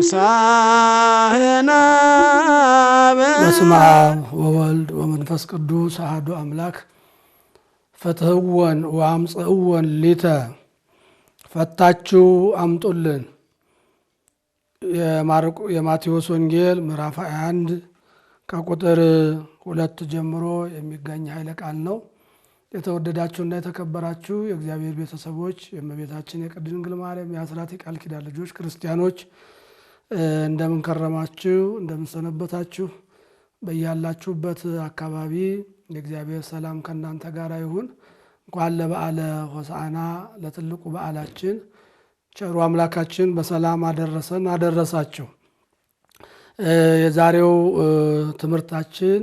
ሆሳዕና በስመ አብ ወወልድ ወመንፈስ ቅዱስ አሐዱ አምላክ። ፈትሕወን ወአምጽእወን ሊተ፣ ፈታችሁ አምጡልን። የማቴዎስ ወንጌል ምዕራፍ 21 ከቁጥር 2 ጀምሮ የሚገኝ ኃይለ ቃል ነው። የተወደዳችሁና የተከበራችሁ የእግዚአብሔር ቤተሰቦች፣ የእመቤታችን የቅድስት ድንግል ማርያም የአስራት የቃል ኪዳን ልጆች ክርስቲያኖች እንደምን ከረማችሁ? እንደምን ሰነበታችሁ? በያላችሁበት አካባቢ የእግዚአብሔር ሰላም ከእናንተ ጋር ይሁን። እንኳን ለበዓለ ሆሳዕና ለትልቁ በዓላችን ቸሩ አምላካችን በሰላም አደረሰን አደረሳችሁ። የዛሬው ትምህርታችን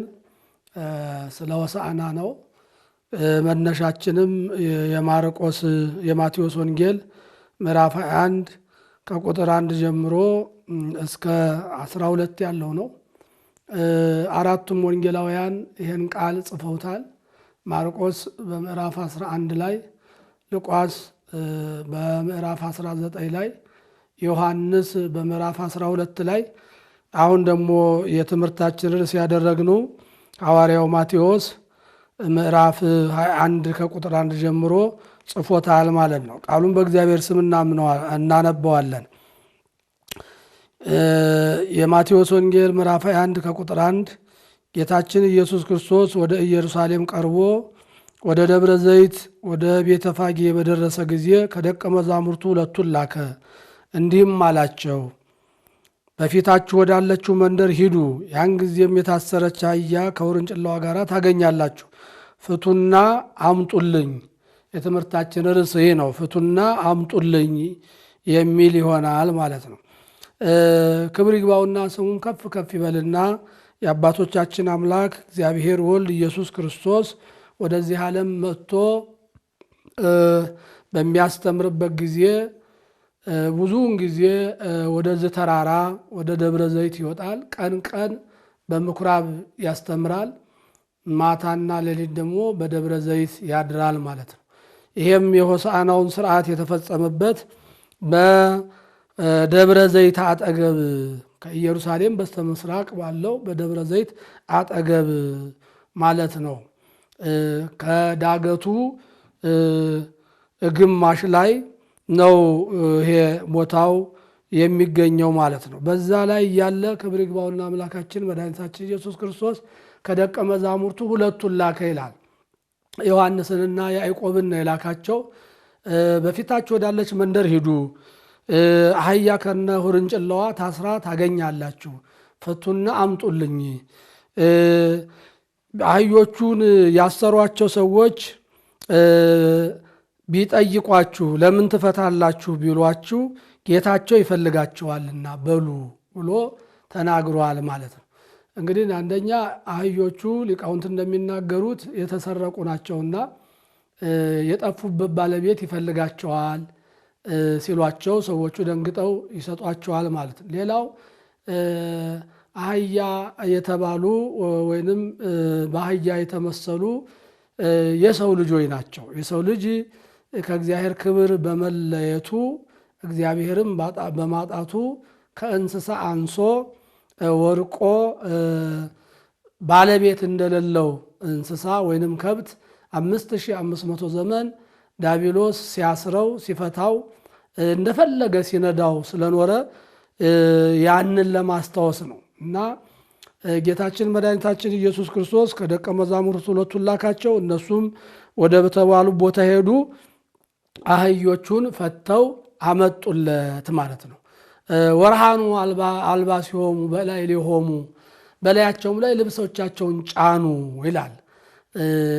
ስለ ሆሳዕና ነው። መነሻችንም የማቴዎስ ወንጌል ምዕራፍ 21 ከቁጥር 1 ጀምሮ እስከ 12 ያለው ነው። አራቱም ወንጌላውያን ይህን ቃል ጽፈውታል። ማርቆስ በምዕራፍ 11 ላይ፣ ሉቃስ በምዕራፍ 19 ላይ፣ ዮሐንስ በምዕራፍ 12 ላይ፣ አሁን ደግሞ የትምህርታችን ርዕስ ያደረግነው ሐዋርያው ማቴዎስ ምዕራፍ 21 ከቁጥር 1 ጀምሮ ጽፎታል ማለት ነው። ቃሉን በእግዚአብሔር ስም እናነበዋለን። የማቴዎስ ወንጌል ምዕራፍ 21 ከቁጥር 1 ጌታችን ኢየሱስ ክርስቶስ ወደ ኢየሩሳሌም ቀርቦ ወደ ደብረ ዘይት ወደ ቤተ ፋጌ በደረሰ ጊዜ ከደቀ መዛሙርቱ ሁለቱን ላከ፣ እንዲህም አላቸው፣ በፊታችሁ ወዳለችው መንደር ሂዱ። ያን ጊዜም የታሰረች አህያ ከውርንጭላዋ ጋር ታገኛላችሁ፣ ፍቱና አምጡልኝ። የትምህርታችን ርዕስ ይህ ነው፣ ፍቱና አምጡልኝ የሚል ይሆናል ማለት ነው። ክብር ይግባውና ስሙም ከፍ ከፍ ይበልና የአባቶቻችን አምላክ እግዚአብሔር ወልድ ኢየሱስ ክርስቶስ ወደዚህ ዓለም መጥቶ በሚያስተምርበት ጊዜ ብዙውን ጊዜ ወደዚህ ተራራ ወደ ደብረ ዘይት ይወጣል። ቀን ቀን በምኩራብ ያስተምራል፣ ማታና ሌሊት ደግሞ በደብረ ዘይት ያድራል ማለት ነው። ይሄም የሆሳዕናውን ስርዓት የተፈጸመበት በደብረ ዘይት አጠገብ ከኢየሩሳሌም በስተምስራቅ ባለው በደብረ ዘይት አጠገብ ማለት ነው። ከዳገቱ ግማሽ ላይ ነው ይሄ ቦታው የሚገኘው ማለት ነው። በዛ ላይ ያለ ክብር ይግባውና አምላካችን መድኃኒታችን ኢየሱስ ክርስቶስ ከደቀ መዛሙርቱ ሁለቱን ላከ ይላል። ዮሐንስንና ያዕቆብን ነው የላካቸው። በፊታችሁ ወዳለች መንደር ሂዱ፣ አህያ ከነ ውርንጭላዋ ታስራ ታገኛላችሁ፣ ፍቱና አምጡልኝ። አህዮቹን ያሰሯቸው ሰዎች ቢጠይቋችሁ ለምን ትፈታላችሁ ቢሏችሁ ጌታቸው ይፈልጋቸዋልና በሉ ብሎ ተናግሯል ማለት ነው። እንግዲህ አንደኛ አህዮቹ ሊቃውንት እንደሚናገሩት የተሰረቁ ናቸውና የጠፉበት ባለቤት ይፈልጋቸዋል ሲሏቸው ሰዎቹ ደንግጠው ይሰጧቸዋል ማለት ነው። ሌላው አህያ የተባሉ ወይንም በአህያ የተመሰሉ የሰው ልጆች ናቸው። የሰው ልጅ ከእግዚአብሔር ክብር በመለየቱ እግዚአብሔርም በማጣቱ ከእንስሳ አንሶ ወርቆ ባለቤት እንደሌለው እንስሳ ወይንም ከብት 5500 ዘመን ዲያብሎስ ሲያስረው ሲፈታው እንደፈለገ ሲነዳው ስለኖረ ያንን ለማስታወስ ነው እና ጌታችን መድኃኒታችን ኢየሱስ ክርስቶስ ከደቀ መዛሙርቱ ሁለቱን ላካቸው። እነሱም ወደ ተባሉ ቦታ ሄዱ፣ አህዮቹን ፈተው አመጡለት ማለት ነው። ወርሃኑ አልባ ሲሆሙ በላይ ሊሆሙ፣ በላያቸውም ላይ ልብሶቻቸውን ጫኑ ይላል።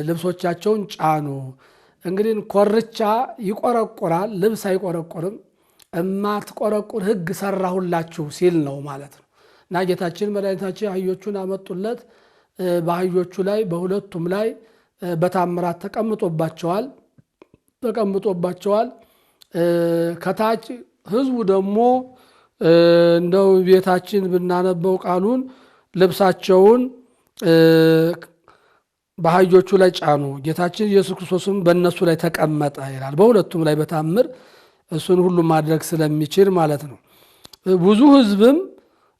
ልብሶቻቸውን ጫኑ። እንግዲህ ኮርቻ ይቆረቆራል፣ ልብስ አይቆረቆርም። እማትቆረቁር ሕግ ሰራሁላችሁ ሲል ነው ማለት ነው። እና ጌታችን መድኃኒታችን አህዮቹን አመጡለት። በአህዮቹ ላይ በሁለቱም ላይ በታምራት ተቀምጦባቸዋል። ከታች ሕዝቡ ደግሞ እንደው ቤታችን ብናነበው ቃሉን ልብሳቸውን በአህዮቹ ላይ ጫኑ፣ ጌታችን ኢየሱስ ክርስቶስም በእነሱ ላይ ተቀመጠ ይላል። በሁለቱም ላይ በታምር እሱን ሁሉ ማድረግ ስለሚችል ማለት ነው። ብዙ ሕዝብም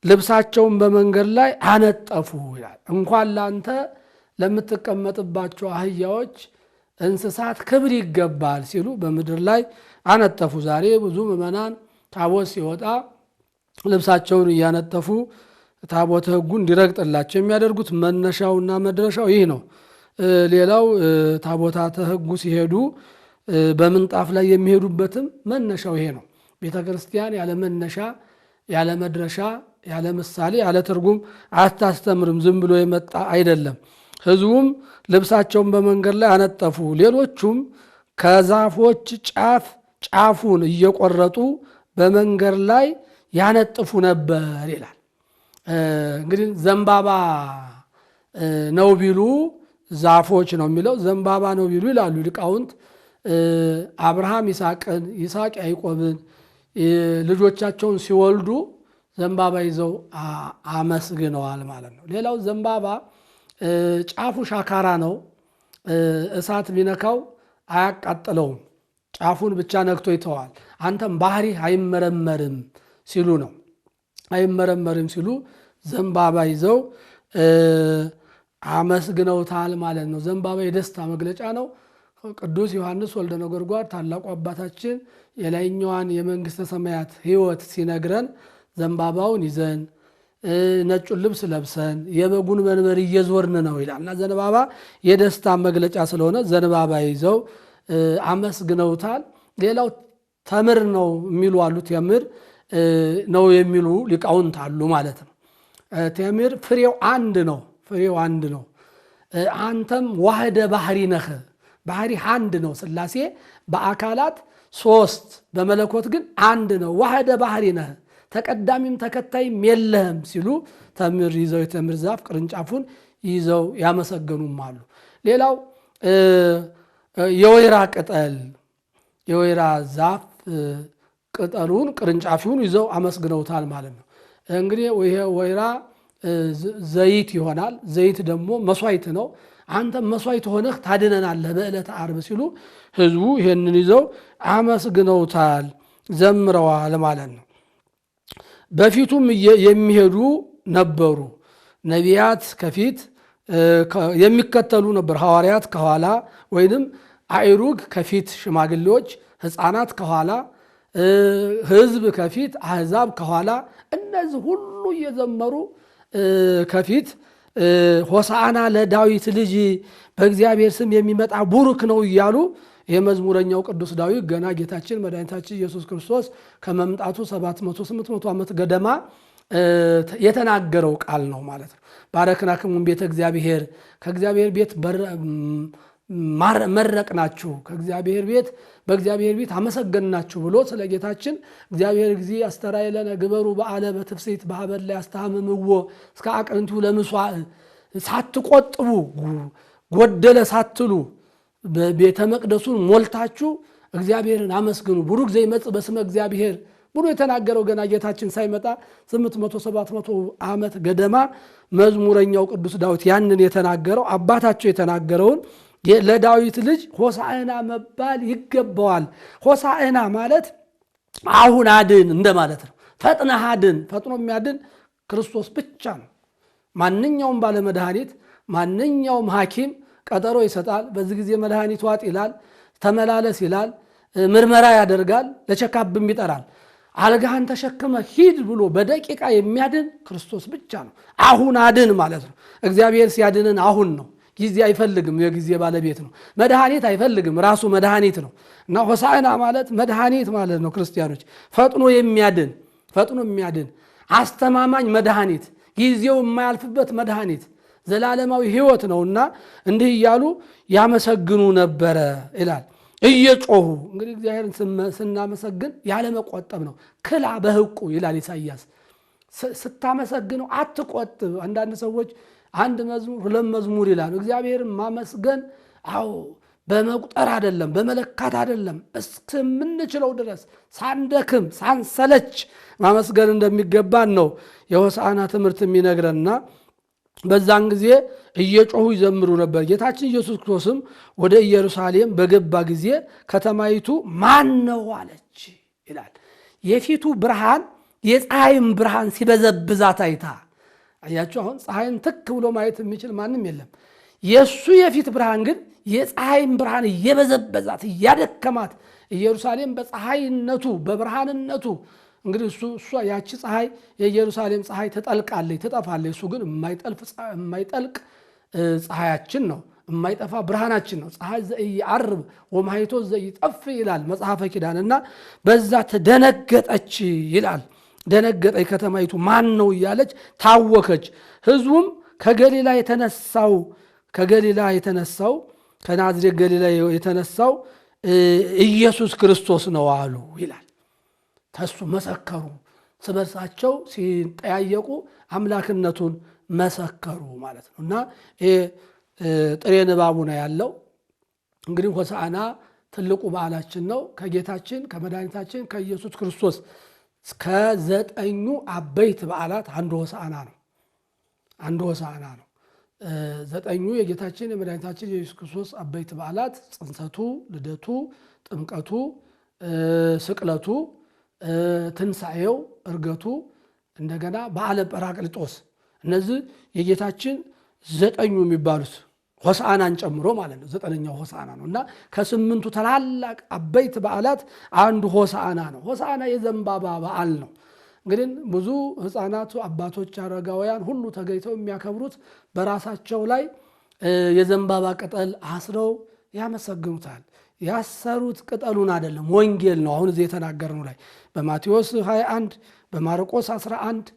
ልብሳቸውን በመንገድ ላይ አነጠፉ ይላል። እንኳን ላንተ ለምትቀመጥባቸው አህያዎች እንስሳት ክብር ይገባል ሲሉ በምድር ላይ አነጠፉ። ዛሬ ብዙ ምዕመናን ታቦት ሲወጣ ልብሳቸውን እያነጠፉ ታቦተ ሕጉ እንዲረግጥላቸው የሚያደርጉት መነሻውና መድረሻው ይህ ነው። ሌላው ታቦታተ ሕጉ ሲሄዱ በምንጣፍ ላይ የሚሄዱበትም መነሻው ይሄ ነው። ቤተ ክርስቲያን ያለ መነሻ ያለ መድረሻ ያለ ምሳሌ ያለ ትርጉም አታስተምርም። ዝም ብሎ የመጣ አይደለም። ሕዝቡም ልብሳቸውን በመንገድ ላይ አነጠፉ። ሌሎቹም ከዛፎች ጫፉን እየቆረጡ በመንገድ ላይ ያነጥፉ ነበር ይላል። እንግዲህ ዘንባባ ነው ቢሉ ዛፎች ነው የሚለው፣ ዘንባባ ነው ቢሉ ይላሉ ሊቃውንት። አብርሃም ይስሐቅን፣ ይስሐቅ ያዕቆብን ልጆቻቸውን ሲወልዱ ዘንባባ ይዘው አመስግነዋል ማለት ነው። ሌላው ዘንባባ ጫፉ ሻካራ ነው። እሳት ቢነካው አያቃጥለውም። ጫፉን ብቻ ነክቶ ይተዋል። አንተም ባህሪ አይመረመርም ሲሉ ነው። አይመረመርም ሲሉ ዘንባባ ይዘው አመስግነውታል ማለት ነው። ዘንባባ የደስታ መግለጫ ነው። ቅዱስ ዮሐንስ ወልደ ነጎድጓድ ታላቁ አባታችን የላይኛዋን የመንግሥተ ሰማያት ሕይወት ሲነግረን ዘንባባውን ይዘን ነጩን ልብስ ለብሰን የበጉን መንበር እየዞርን ነው ይላል። እና ዘንባባ የደስታ መግለጫ ስለሆነ ዘንባባ ይዘው አመስግነውታል። ሌላው ተምር ነው የሚሉ አሉ። ተምር ነው የሚሉ ሊቃውንት አሉ ማለት ነው። ተምር ፍሬው አንድ ነው። አንተም ዋህደ ባህሪ ነህ። ባህሪ አንድ ነው። ሥላሴ በአካላት ሶስት በመለኮት ግን አንድ ነው። ዋህደ ባህሪ ነህ፣ ተቀዳሚም ተከታይም የለህም ሲሉ ተምር ይዘው የተምር ዛፍ ቅርንጫፉን ይዘው ያመሰገኑም አሉ። ሌላው የወይራ ቅጠል የወይራ ዛፍ ቅጠሉን ቅርንጫፉን ይዘው አመስግነውታል ማለት ነው። እንግዲህ ይሄ ወይራ ዘይት ይሆናል። ዘይት ደግሞ መስዋዕት ነው። አንተ መስዋዕት ሆነህ ታድነናለህ በዕለተ ዓርብ ሲሉ ሕዝቡ ይሄንን ይዘው አመስግነውታል፣ ዘምረዋል ማለት ነው። በፊቱም የሚሄዱ ነበሩ። ነቢያት ከፊት የሚከተሉ ነበር፣ ሐዋርያት ከኋላ ወይንም አእሩግ ከፊት ሽማግሌዎች፣ ሕፃናት ከኋላ፣ ሕዝብ ከፊት አሕዛብ ከኋላ። እነዚህ ሁሉ እየዘመሩ ከፊት ሆሳዕና ለዳዊት ልጅ በእግዚአብሔር ስም የሚመጣ ቡሩክ ነው እያሉ የመዝሙረኛው ቅዱስ ዳዊት ገና ጌታችን መድኃኒታችን ኢየሱስ ክርስቶስ ከመምጣቱ 700-800 ዓመት ገደማ የተናገረው ቃል ነው ማለት ነው። ባረክናክሙን ቤተ እግዚአብሔር፣ ከእግዚአብሔር ቤት መረቅናችሁ፣ ከእግዚአብሔር ቤት በእግዚአብሔር ቤት አመሰገንናችሁ ብሎ ስለ ጌታችን እግዚአብሔር ጊዜ አስተራየለነ ግበሩ በዓለ በትፍስሕት በሀበል ላይ አስተሃምምዎ እስከ አቅርንቲሁ ለምስዋዕ፣ ሳትቆጥቡ ጎደለ ሳትሉ በቤተ መቅደሱን ሞልታችሁ እግዚአብሔርን አመስግኑ፣ ቡሩክ ዘይመጽእ በስመ እግዚአብሔር ብሎ የተናገረው ገና ጌታችን ሳይመጣ 800-700 ዓመት ገደማ መዝሙረኛው ቅዱስ ዳዊት ያንን የተናገረው አባታቸው የተናገረውን ለዳዊት ልጅ ሆሳዕና መባል ይገባዋል። ሆሳዕና ማለት አሁን አድን እንደማለት ነው። ፈጥነህ አድን። ፈጥኖ የሚያድን ክርስቶስ ብቻ ነው። ማንኛውም ባለመድኃኒት ማንኛውም ሐኪም ቀጠሮ ይሰጣል። በዚህ ጊዜ መድኃኒት ዋጥ ይላል፣ ተመላለስ ይላል፣ ምርመራ ያደርጋል፣ ለቸካብም ይጠራል። አልጋህን ተሸክመ ሂድ ብሎ በደቂቃ የሚያድን ክርስቶስ ብቻ ነው። አሁን አድን ማለት ነው። እግዚአብሔር ሲያድንን አሁን ነው። ጊዜ አይፈልግም። የጊዜ ባለቤት ነው። መድኃኒት አይፈልግም። ራሱ መድኃኒት ነው እና ሆሳዕና ማለት መድኃኒት ማለት ነው። ክርስቲያኖች ፈጥኖ የሚያድን አስተማማኝ መድኃኒት፣ ጊዜው የማያልፍበት መድኃኒት፣ ዘላለማዊ ሕይወት ነውና እንዲህ እያሉ ያመሰግኑ ነበረ ይላል። እየጮሁ እንግዲህ እግዚአብሔርን ስናመሰግን ያለ መቆጠብ ነው። ክላ በህቁ ይላል ኢሳይያስ። ስታመሰግነው አትቆጥብ። አንዳንድ ሰዎች አንድ መዝሙር ሁለት መዝሙር ይላሉ። እግዚአብሔርን ማመስገን አዎ በመቁጠር አይደለም፣ በመለካት አይደለም፣ እስከምንችለው ድረስ ሳንደክም ሳንሰለች ማመስገን እንደሚገባን ነው የሆሳዕና ትምህርት የሚነግረንና በዛን ጊዜ እየጮሁ ይዘምሩ ነበር። ጌታችን ኢየሱስ ክርስቶስም ወደ ኢየሩሳሌም በገባ ጊዜ ከተማይቱ ማን ነው አለች ይላል። የፊቱ ብርሃን የፀሐይም ብርሃን ሲበዘብዛት አይታ። አያችሁ፣ አሁን ፀሐይን ትክ ብሎ ማየት የሚችል ማንም የለም። የሱ የፊት ብርሃን ግን የፀሐይም ብርሃን እየበዘበዛት እያደከማት፣ ኢየሩሳሌም በፀሐይነቱ በብርሃንነቱ እንግዲህ እሷ ያቺ ፀሐይ የኢየሩሳሌም ፀሐይ ትጠልቃለች ትጠፋለች። እሱ ግን የማይጠልቅ ፀሐያችን ነው፣ የማይጠፋ ብርሃናችን ነው። ፀሐይ ዘኢየዐርብ ወማኅቶት ዘኢጠፍ ይላል መጽሐፈ ኪዳንና በዛ ተደነገጠች ይላል። ደነገጠች ከተማይቱ ማን ነው እያለች ታወከች። ህዝቡም ከገሊላ የተነሳው ከናዝሬት ገሊላ የተነሳው ኢየሱስ ክርስቶስ ነው አሉ ይላል። ተሱ መሰከሩ። ስበርሳቸው ሲጠያየቁ አምላክነቱን መሰከሩ ማለት ነው። እና ጥሬ ንባቡ ነው ያለው። እንግዲህ ሆሳዕና ትልቁ በዓላችን ነው። ከጌታችን ከመድኃኒታችን ከኢየሱስ ክርስቶስ ከ9 አበይት በዓላት አንዱ ሆሳዕና ነው። 9 የጌታችን የመድኃኒታችን የኢየሱስ ክርስቶስ አበይት በዓላት ጽንሰቱ፣ ልደቱ፣ ጥምቀቱ፣ ስቅለቱ፣ ትንሣኤው፣ እርገቱ፣ እንደገና በዓለ ጰራቅሊጦስ፣ እነዚህ የጌታችን 9 የሚባሉት ሆሳዕናን ጨምሮ ማለት ነው። 9ኛው ሆሳዕና ነው እና ከ8ቱ ታላላቅ አበይት በዓላት አንዱ ሆሳዕና ነው። ሆሳዕና የዘንባባ በዓል ነው። እንግዲህ ብዙ ሕፃናቱ፣ አባቶች፣ አረጋውያን ሁሉ ተገኝተው የሚያከብሩት በራሳቸው ላይ የዘንባባ ቅጠል አስረው ያመሰግኑታል። ያሰሩት ቅጠሉን አይደለም፣ ወንጌል ነው። አሁን እዚህ የተናገርነው ላይ በማቴዎስ 21 በማርቆስ 11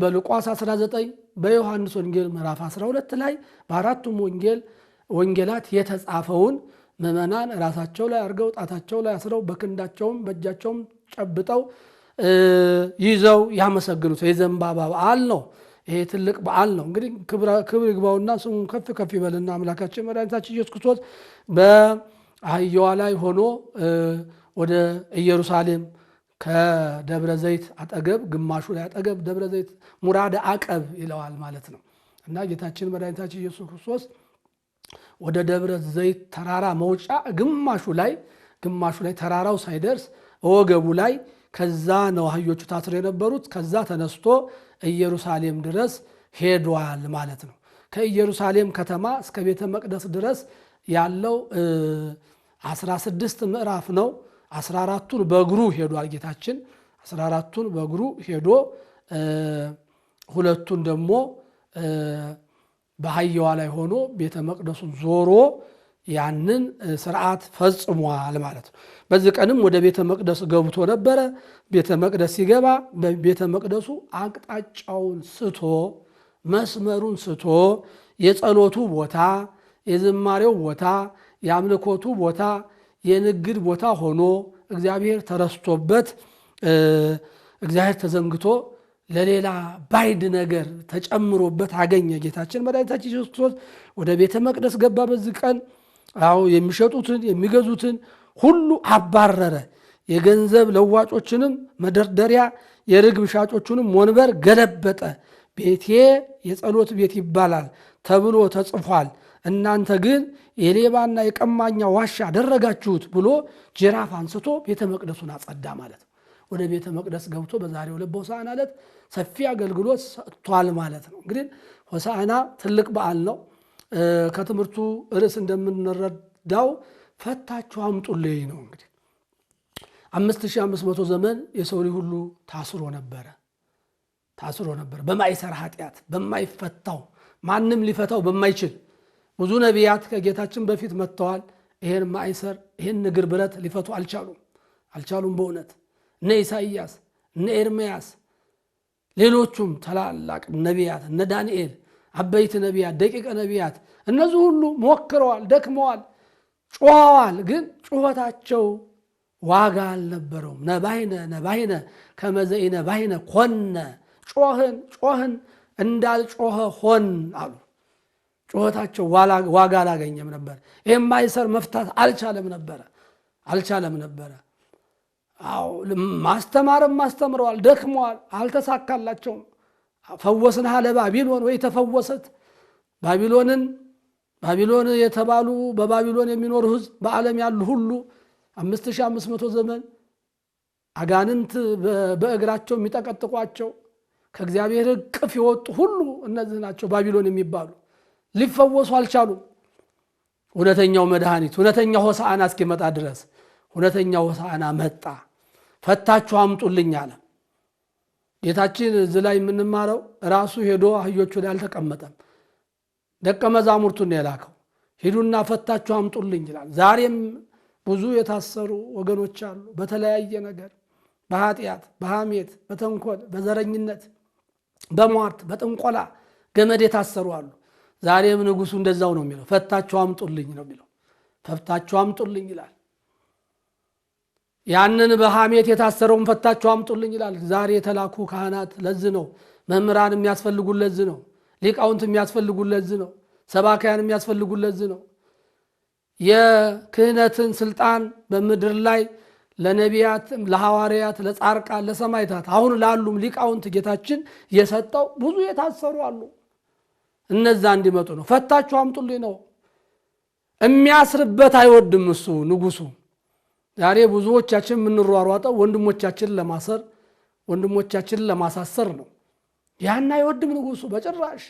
በሉቃስ 19 በዮሐንስ ወንጌል ምዕራፍ 12 ላይ በአራቱም ወንጌላት የተጻፈውን ምዕመናን ራሳቸው ላይ አድርገው ጣታቸው ላይ አስረው በክንዳቸውም በእጃቸውም ጨብጠው ይዘው ያመሰግኑት የዘንባባ በዓል ነው። ይሄ ትልቅ በዓል ነው። እንግዲህ ክብር ይግባውና ስሙ ከፍ ከፍ ይበልና አምላካችን መድኃኒታችን ኢየሱስ ክርስቶስ በአህያዋ ላይ ሆኖ ወደ ኢየሩሳሌም ከደብረ ዘይት አጠገብ ግማሹ ላይ አጠገብ ደብረ ዘይት ሙራደ አቀብ ይለዋል ማለት ነው እና ጌታችን መድኃኒታችን ኢየሱስ ክርስቶስ ወደ ደብረ ዘይት ተራራ መውጫ ግማሹ ላይ ተራራው ሳይደርስ ወገቡ ላይ ከዛ ነው አህዮቹ ታስረው የነበሩት። ከዛ ተነስቶ ኢየሩሳሌም ድረስ ሄዷል ማለት ነው። ከኢየሩሳሌም ከተማ እስከ ቤተ መቅደስ ድረስ ያለው 16 ምዕራፍ ነው። 14ቱን በእግሩ ሄዷል ጌታችን። 14ቱን በእግሩ ሄዶ 2ቱን ደግሞ በአህያዋ ላይ ሆኖ ቤተ መቅደሱን ዞሮ ያንን ስርዓት ፈጽሟል ማለት ነው። በዚህ ቀንም ወደ ቤተ መቅደስ ገብቶ ነበረ። ቤተ መቅደስ ሲገባ በቤተ መቅደሱ አቅጣጫውን ስቶ መስመሩን ስቶ የጸሎቱ ቦታ፣ የዝማሬው ቦታ፣ የአምልኮቱ ቦታ፣ የንግድ ቦታ ሆኖ እግዚአብሔር ተረስቶበት እግዚአብሔር ተዘንግቶ ለሌላ ባይድ ነገር ተጨምሮበት አገኘ። ጌታችን መድኃኒታችን ኢየሱስ ክርስቶስ ወደ ቤተ መቅደስ ገባ። በዚህ ቀን የሚሸጡትን የሚገዙትን ሁሉ አባረረ። የገንዘብ ለዋጮችንም መደርደሪያ የርግብ ሻጮቹንም ወንበር ገለበጠ። ቤቴ የጸሎት ቤት ይባላል ተብሎ ተጽፏል፣ እናንተ ግን የሌባና የቀማኛ ዋሻ አደረጋችሁት ብሎ ጅራፍ አንስቶ ቤተ መቅደሱን አጸዳ ማለት ነው። ወደ ቤተ መቅደስ ገብቶ በዛሬው ዕለት በሆሳዕና ዕለት ሰፊ አገልግሎት ሰጥቷል ማለት ነው። እንግዲህ ሆሳዕና ትልቅ በዓል ነው። ከትምህርቱ ርዕስ እንደምንረዳው ፈታችሁ አምጡልኝ ነው። እንግዲህ 5500 ዘመን የሰው ልጅ ሁሉ ታስሮ ነበረ በማይሰራ ኃጢአት በማይፈታው ማንም ሊፈታው በማይችል ብዙ ነቢያት ከጌታችን በፊት መጥተዋል። ይሄን ማይሰር ይሄን ንግር ብረት ሊፈቱ አልቻሉም። በእውነት እነ ኢሳይያስ እነ ኤርምያስ ሌሎቹም ታላላቅ ነቢያት እነ ዳንኤል አበይት ነቢያት ደቂቀ ነቢያት እነዚህ ሁሉ ሞክረዋል፣ ደክመዋል። ጮኸዋል፣ ግን ጩኸታቸው ዋጋ አልነበረውም። ነባይነ ነባይነ ከመዘኢ ነባይነ ኮነ፣ ጮህን እንዳልጮኸ ሆን አሉ። ጩኸታቸው ዋጋ አላገኘም ነበር። ይህም ማይሰር መፍታት አልቻለም ነበረ። አዎ ማስተማርም አስተምረዋል፣ ደክመዋል፣ አልተሳካላቸውም። ፈወስንሃ ለባቢሎን ወይ ተፈወሰት። ባቢሎን የተባሉ በባቢሎን የሚኖሩ ሕዝብ በዓለም ያሉ ሁሉ 5500 ዘመን አጋንንት በእግራቸው የሚጠቀጥቋቸው ከእግዚአብሔር እቅፍ የወጡ ሁሉ እነዚህ ናቸው ባቢሎን የሚባሉ። ሊፈወሱ አልቻሉም። እውነተኛው መድኃኒት እውነተኛው ሆሳዕና እስኪመጣ ድረስ እውነተኛው ሆሳዕና መጣ። ፈታችሁ አምጡልኝ አለ ጌታችን። እዚህ ላይ የምንማረው ራሱ ሄዶ አህዮቹ ላይ አልተቀመጠም። ደቀ መዛሙርቱን የላከው ሂዱና ፈታችሁ አምጡልኝ ይላል። ዛሬም ብዙ የታሰሩ ወገኖች አሉ። በተለያየ ነገር በኃጢአት፣ በሐሜት፣ በተንኮል፣ በዘረኝነት፣ በሟርት፣ በጥንቆላ ገመድ የታሰሩ አሉ። ዛሬም ንጉሱ እንደዛው ነው የሚለው፣ ፈታችሁ አምጡልኝ ነው የሚለው። ፈታችሁ አምጡልኝ ይላል። ያንን በሐሜት የታሰረውን ፈታችሁ አምጡልኝ ይላል። ዛሬ የተላኩ ካህናት ለዚህ ነው። መምህራን የሚያስፈልጉን ለዚህ ነው። ሊቃውንት የሚያስፈልጉን ለዚህ ነው። ሰባካያን የሚያስፈልጉን ለዚህ ነው። የክህነትን ስልጣን በምድር ላይ ለነቢያት፣ ለሐዋርያት፣ ለጻርቃን፣ ለሰማዕታት አሁን ላሉም ሊቃውንት ጌታችን የሰጠው ብዙ የታሰሩ አሉ። እነዛ እንዲመጡ ነው። ፈታችሁ አምጡልኝ ነው። የሚያስርበት አይወድም እሱ ንጉሱ። ዛሬ ብዙዎቻችን የምንሯሯጠው ወንድሞቻችንን ለማሰር ወንድሞቻችንን ለማሳሰር ነው። ያን አይወድም ንጉሱ በጭራሽ።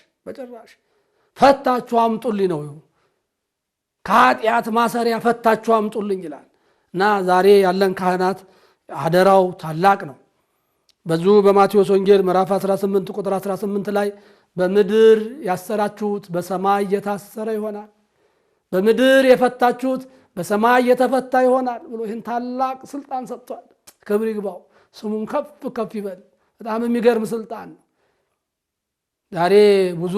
ፈታችሁ አምጡልኝ ነው። ከኃጢአት ማሰሪያ ፈታችሁ አምጡልኝ ይላል። እና ዛሬ ያለን ካህናት አደራው ታላቅ ነው። በዙ በማቴዎስ ወንጌል ምዕራፍ 18 ቁጥር 18 ላይ በምድር ያሰራችሁት በሰማይ የታሰረ ይሆናል፣ በምድር የፈታችሁት በሰማይ የተፈታ ይሆናል ብሎ ይህን ታላቅ ስልጣን ሰጥቷል። ክብር ይግባው፣ ስሙም ከፍ ይበል። በጣም የሚገርም ስልጣን ነው። ዛሬ ብዙ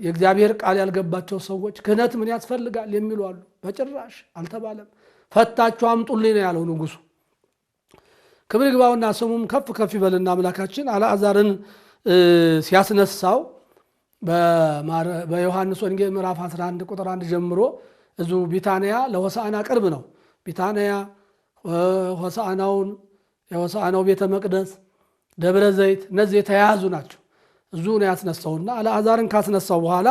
የእግዚአብሔር ቃል ያልገባቸው ሰዎች ክህነት ምን ያስፈልጋል የሚሉ አሉ። በጭራሽ አልተባለም። ፈታችሁ አምጡልኝ ነው ያለው ንጉሱ። ክብር ይግባውና ስሙም ከፍ ይበልና አምላካችን አልዓዛርን ሲያስነሳው በዮሐንስ ወንጌል ምዕራፍ 11 ቁጥር 1 ጀምሮ እዙ ቢታንያ ለሆሳዕና ቅርብ ነው። ቢታንያ የሆሳዕናው ቤተ መቅደስ፣ ደብረ ዘይት እነዚህ የተያያዙ ናቸው። እዙ ነው ያስነሳውና አልዓዛርን ካስነሳው በኋላ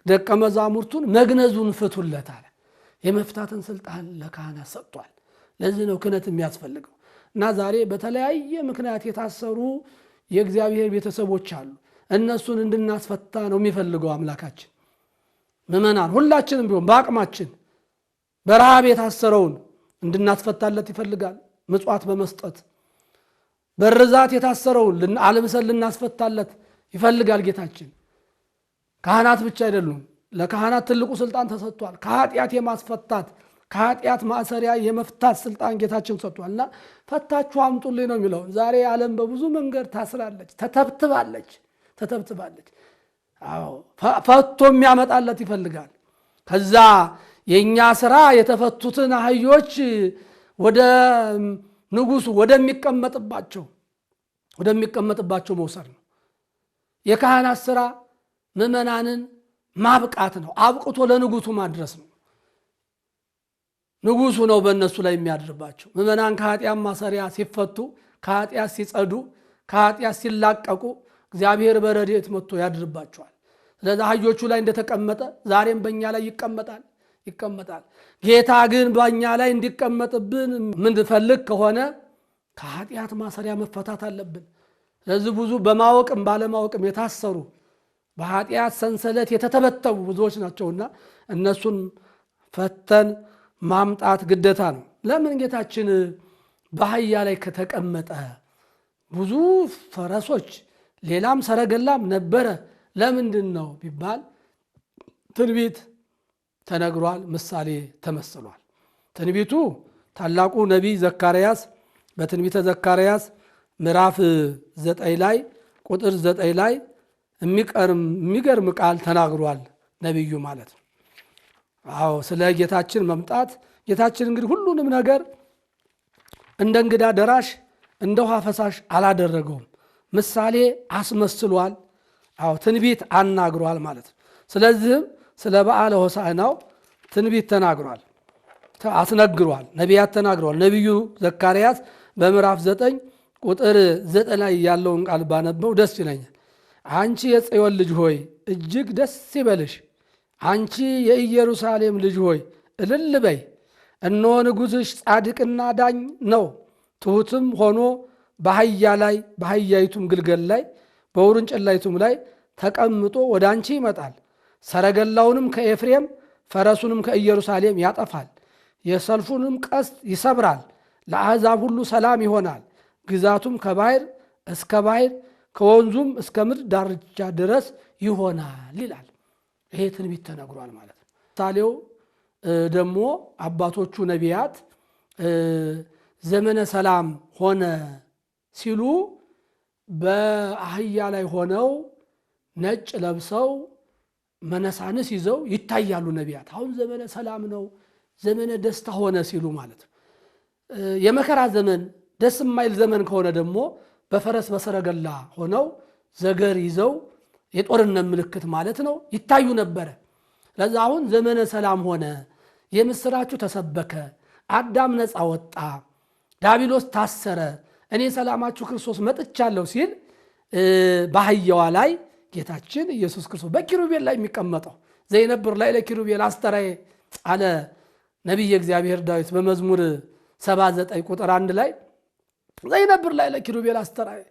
ደቀ መዛሙርቱን መግነዙን ፍቱለት አለ። የመፍታትን ስልጣን ለካህናት ሰጥቷል። ለዚህ ነው ክህነት የሚያስፈልገው። እና ዛሬ በተለያየ ምክንያት የታሰሩ የእግዚአብሔር ቤተሰቦች አሉ። እነሱን እንድናስፈታ ነው የሚፈልገው አምላካችን። ምእመናን ሁላችንም ቢሆን በአቅማችን በረሃብ የታሰረውን እንድናስፈታለት ይፈልጋል። ምጽዋት በመስጠት በርዛት የታሰረውን አልብሰን ልናስፈታለት ይፈልጋል ጌታችን። ካህናት ብቻ አይደሉም። ለካህናት ትልቁ ስልጣን ተሰጥቷል። ከኃጢአት የማስፈታት ከኃጢአት ማሰሪያ የመፍታት ስልጣን ጌታችን ሰጥቷልና ፈታችሁ አምጡልኝ ነው የሚለው። ዛሬ ዓለም በብዙ መንገድ ታስራለች፣ ተተብትባለች። ፈቶ የሚያመጣለት ይፈልጋል። ከዛ የኛ ስራ የተፈቱትን አህዮች ወደ ንጉሱ ወደሚቀመጥባቸው መውሰድ ነው። የካህናት ስራ ምእመናንን ማብቃት ነው። አብቅቶ ለንጉሱ ማድረስ ነው። ንጉሱ ነው በእነሱ ላይ የሚያድርባቸው። ምእመናን ከኃጢአት ማሰሪያ ሲፈቱ፣ ከኃጢአት ሲጸዱ፣ ከኃጢአት ሲላቀቁ እግዚአብሔር በረድኤት መጥቶ ያድርባቸዋል። ስለዚህ አህዮቹ ላይ እንደተቀመጠ ዛሬም በእኛ ላይ ይቀመጣል። ጌታ ግን በእኛ ላይ እንዲቀመጥብን ምንፈልግ ከሆነ ከኃጢአት ማሰሪያ መፈታት አለብን። ስለዚህ ብዙ በማወቅም ባለማወቅም የታሰሩ በኃጢአት ሰንሰለት የተተበተቡ ብዙዎች ናቸውና እነሱን ፈተን ማምጣት ግዴታ ነው። ለምን ጌታችን በአህያ ላይ ከተቀመጠ ብዙ ፈረሶች ሌላም ሰረገላም ነበረ። ለምንድን ነው ቢባል ትንቢት ተነግሯል፣ ምሳሌ ተመስሏል። ትንቢቱ ታላቁ ነቢይ ዘካርያስ በትንቢተ ዘካርያስ ምዕራፍ 9 ላይ ቁጥር 9 ላይ የሚገርም ቃል ተናግሯል ነቢዩ ማለት ነው። አዎ ስለ ጌታችን መምጣት ጌታችን እንግዲህ ሁሉንም ነገር እንደ እንግዳ ደራሽ እንደ ውሃ ፈሳሽ አላደረገውም። ምሳሌ አስመስሏል። አዎ ትንቢት አናግሯል ማለት ነው። ስለዚህም ስለ በዓለ ሆሳዕናው ትንቢት ተናግሯል፣ አስነግሯል። ነቢያት ተናግረዋል። ነቢዩ ዘካርያስ በምዕራፍ 9 ቁጥር 9 ላይ ያለውን ቃል ባነበው ደስ ይለኛል። አንቺ የጽዮን ልጅ ሆይ እጅግ ደስ ይበልሽ፣ አንቺ የኢየሩሳሌም ልጅ ሆይ እልል በይ። እነሆ ንጉሥሽ ጻድቅና ዳኝ ነው፣ ትሑትም ሆኖ በአህያ ላይ በአህያይቱም ግልገል ላይ በውርንጭላይቱም ላይ ተቀምጦ ወደ አንቺ ይመጣል። ሰረገላውንም ከኤፍሬም ፈረሱንም ከኢየሩሳሌም ያጠፋል። የሰልፉንም ቀስት ይሰብራል። ለአሕዛብ ሁሉ ሰላም ይሆናል። ግዛቱም ከባሕር እስከ ባሕር ከወንዙም እስከ ምድር ዳርቻ ድረስ ይሆናል ይላል። ይሄ ትንቢት ተነግሯል ማለት ነው። ምሳሌው ደግሞ አባቶቹ ነቢያት ዘመነ ሰላም ሆነ ሲሉ በአህያ ላይ ሆነው ነጭ ለብሰው መነሳንስ ይዘው ይታያሉ ነቢያት። አሁን ዘመነ ሰላም ነው፣ ዘመነ ደስታ ሆነ ሲሉ ማለት ነው። የመከራ ዘመን ደስ የማይል ዘመን ከሆነ ደግሞ በፈረስ በሰረገላ ሆነው ዘገር ይዘው የጦርነት ምልክት ማለት ነው ይታዩ ነበረ። ለዛ አሁን ዘመነ ሰላም ሆነ፣ የምስራቹ ተሰበከ፣ አዳም ነፃ ወጣ፣ ዳቢሎስ ታሰረ፣ እኔ ሰላማችሁ ክርስቶስ መጥቻለሁ ሲል በአህያዋ ላይ ጌታችን ኢየሱስ ክርስቶስ በኪሩቤል ላይ የሚቀመጠው ዘይነብር ላይ ለኪሩቤል አስተራዬ አለ ነቢየ እግዚአብሔር ዳዊት በመዝሙር 79 ቁጥር 1 ላይ ዘይነብር ላይ ለኪሩቤል አስተራዬ።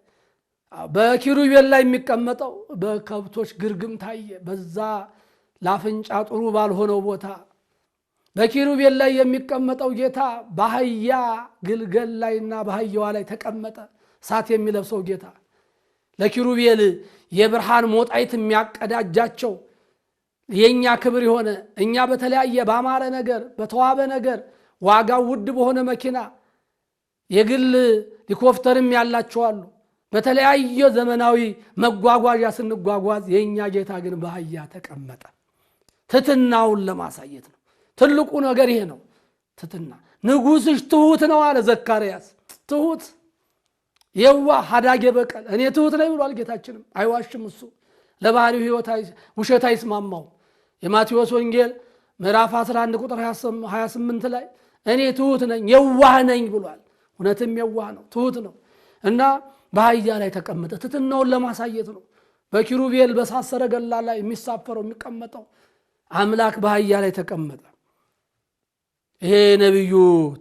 በኪሩቤል ላይ የሚቀመጠው በከብቶች ግርግም ታየ፣ በዛ ላፍንጫ ጥሩ ባልሆነው ቦታ በኪሩቤል ላይ የሚቀመጠው ጌታ በአህያ ግልገል ላይና በአህያዋ ላይ ተቀመጠ። እሳት የሚለብሰው ጌታ ለኪሩቤል የብርሃን ሞጣይት የሚያቀዳጃቸው የኛ ክብር የሆነ እኛ በተለያየ ባማረ ነገር በተዋበ ነገር ዋጋው ውድ በሆነ መኪና የግል ሊኮፍተርም ያላቸው አሉ። በተለያየ ዘመናዊ መጓጓዣ ስንጓጓዝ የኛ ጌታ ግን በአህያ ተቀመጠ። ትሕትናውን ለማሳየት ነው። ትልቁ ነገር ይሄ ነው። ትሕትና ንጉሥሽ ትሑት ነው አለ ዘካርያስ። ትሑት የዋህ ሀዳጌ በቀል እኔ ትሑት ነኝ ብሏል ጌታችንም። አይዋሽም እሱ ለባህሪው ሕይወት ውሸት አይስማማው። የማቴዎስ ወንጌል ምዕራፍ 11 ቁጥር 28 ላይ እኔ ትሑት ነኝ የዋህ ነኝ ብሏል። እውነትም የዋህ ነው፣ ትሑት ነው እና በአህያ ላይ ተቀመጠ። ትሕትናውን ለማሳየት ነው። በኪሩቤል በእሳት ሰረገላ ላይ የሚሳፈረው የሚቀመጠው አምላክ በአህያ ላይ ተቀመጠ። ይሄ ነቢዩ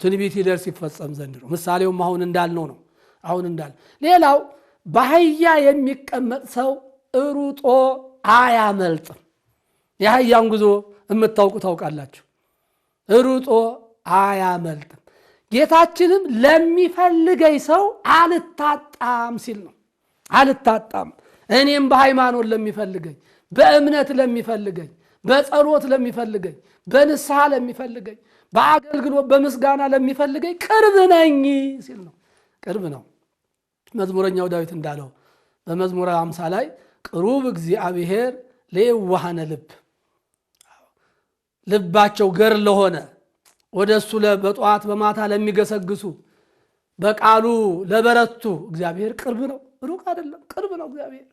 ትንቢት ይደርስ ይፈጸም ዘንድ ነው። ምሳሌውም አሁን እንዳልነው ነው። አሁን እንዳል ሌላው በአህያ የሚቀመጥ ሰው ሩጦ አያመልጥም። የአህያን ጉዞ የምታውቁ ታውቃላችሁ። ሩጦ አያመልጥም። ጌታችንም ለሚፈልገኝ ሰው አልታጣም ሲል ነው። አልታጣም። እኔም በሃይማኖት ለሚፈልገኝ፣ በእምነት ለሚፈልገኝ፣ በጸሎት ለሚፈልገኝ፣ በንስሐ ለሚፈልገኝ፣ በአገልግሎት በምስጋና ለሚፈልገኝ ቅርብ ነኝ ሲል ነው። ቅርብ ነው። መዝሙረኛው ዳዊት እንዳለው በመዝሙረ 50 ላይ ቅሩብ እግዚአብሔር ለየዋሃነ ልብ፣ ልባቸው ገር ለሆነ ወደ እሱ በጠዋት በማታ ለሚገሰግሱ በቃሉ ለበረቱ እግዚአብሔር ቅርብ ነው። ሩቅ አይደለም፣ ቅርብ ነው እግዚአብሔር።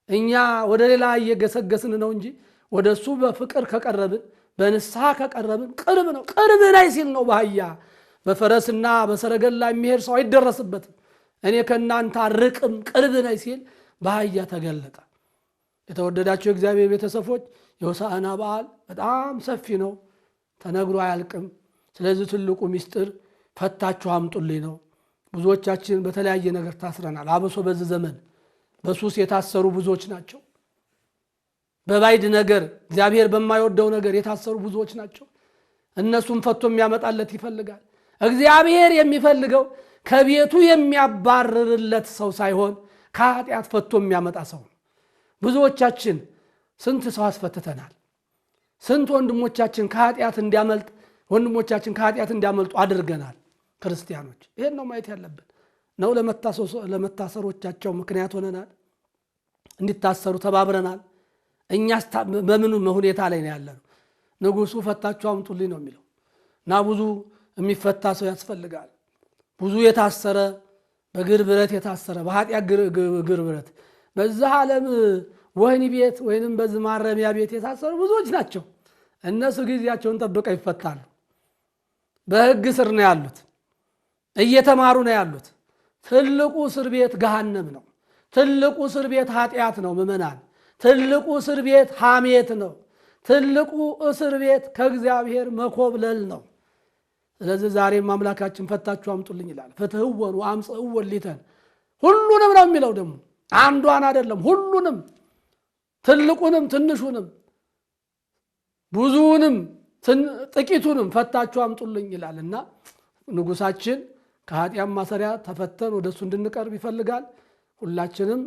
እኛ ወደ ሌላ እየገሰገስን ነው እንጂ ወደ እሱ በፍቅር ከቀረብን በንስሐ ከቀረብን ቅርብ ነው። ቅርብ ላይ ሲል ነው። በአህያ በፈረስና በሰረገላ የሚሄድ ሰው አይደረስበትም። እኔ ከእናንተ አርቅም ቅርብ ነኝ ሲል በአህያ ተገለጠ። የተወደዳቸው የእግዚአብሔር ቤተሰቦች የሆሳዕና በዓል በጣም ሰፊ ነው፣ ተነግሮ አያልቅም። ስለዚህ ትልቁ ምስጢር ፈታችሁ አምጡልኝ ነው። ብዙዎቻችን በተለያየ ነገር ታስረናል። አብሶ በዚህ ዘመን በሱስ የታሰሩ ብዙዎች ናቸው። በባይድ ነገር እግዚአብሔር በማይወደው ነገር የታሰሩ ብዙዎች ናቸው። እነሱም ፈቶ የሚያመጣለት ይፈልጋል። እግዚአብሔር የሚፈልገው ከቤቱ የሚያባርርለት ሰው ሳይሆን ከኃጢአት ፈቶ የሚያመጣ ሰው ነው። ብዙዎቻችን ስንት ሰው አስፈትተናል። ስንት ወንድሞቻችን ከኃጢአት እንዲያመልጥ ወንድሞቻችን ከኃጢአት እንዲያመልጡ አድርገናል። ክርስቲያኖች ይሄን ነው ማየት ያለብን ነው። ለመታሰሮቻቸው ምክንያት ሆነናል። እንዲታሰሩ ተባብረናል። እኛስ በምን ሁኔታ ላይ ነው ያለነው? ንጉሱ ፈታችሁ አምጡልኝ ነው የሚለው እና ብዙ የሚፈታ ሰው ያስፈልጋል። ብዙ የታሰረ በእግር ብረት የታሰረ በኃጢአት እግር ብረት በዚህ ዓለም ወህኒ ቤት ወይንም በዚህ ማረሚያ ቤት የታሰሩ ብዙዎች ናቸው። እነሱ ጊዜያቸውን ጠብቀው ይፈታሉ። በሕግ ስር ነው ያሉት፣ እየተማሩ ነው ያሉት። ትልቁ እስር ቤት ገሃነም ነው። ትልቁ እስር ቤት ኃጢአት ነው። ምእመናን፣ ትልቁ እስር ቤት ሐሜት ነው። ትልቁ እስር ቤት ከእግዚአብሔር መኮብለል ነው። ስለዚህ ዛሬም አምላካችን ፈታችሁ አምጡልኝ ይላል። ፍትሕወን ወአምጽእወን ሊተን፣ ሁሉንም ነው የሚለው። ደግሞ አንዷን አይደለም፣ ሁሉንም፣ ትልቁንም ትንሹንም ብዙውንም ጥቂቱንም ፈታችሁ አምጡልኝ ይላልና ንጉሳችን ከኃጢአት ማሰሪያ ተፈተን ወደሱ እንድንቀርብ ይፈልጋል። ሁላችንም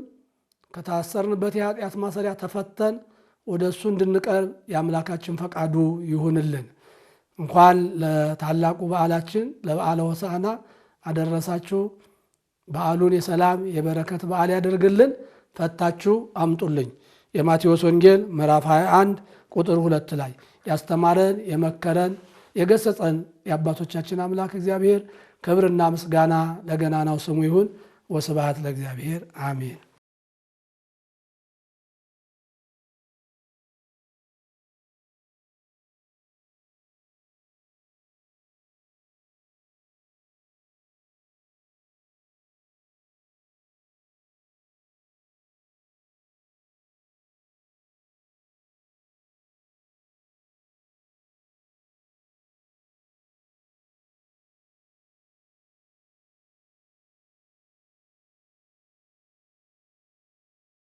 ከታሰርንበት የኃጢአት ማሰሪያ ተፈተን ወደሱ እንድንቀርብ የአምላካችን ፈቃዱ ይሁንልን። እንኳን ለታላቁ በዓላችን ለበዓለ ሆሳዕና አደረሳችሁ። በዓሉን የሰላም የበረከት በዓል ያደርግልን። ፈታችሁ አምጡልኝ። የማቴዎስ ወንጌል ምዕራፍ 21 ቁጥር 2 ላይ ያስተማረን የመከረን የገሰጸን የአባቶቻችን አምላክ እግዚአብሔር ክብርና ምስጋና ለገናናው ስሙ ይሁን። ወስብሐት ለእግዚአብሔር አሜን።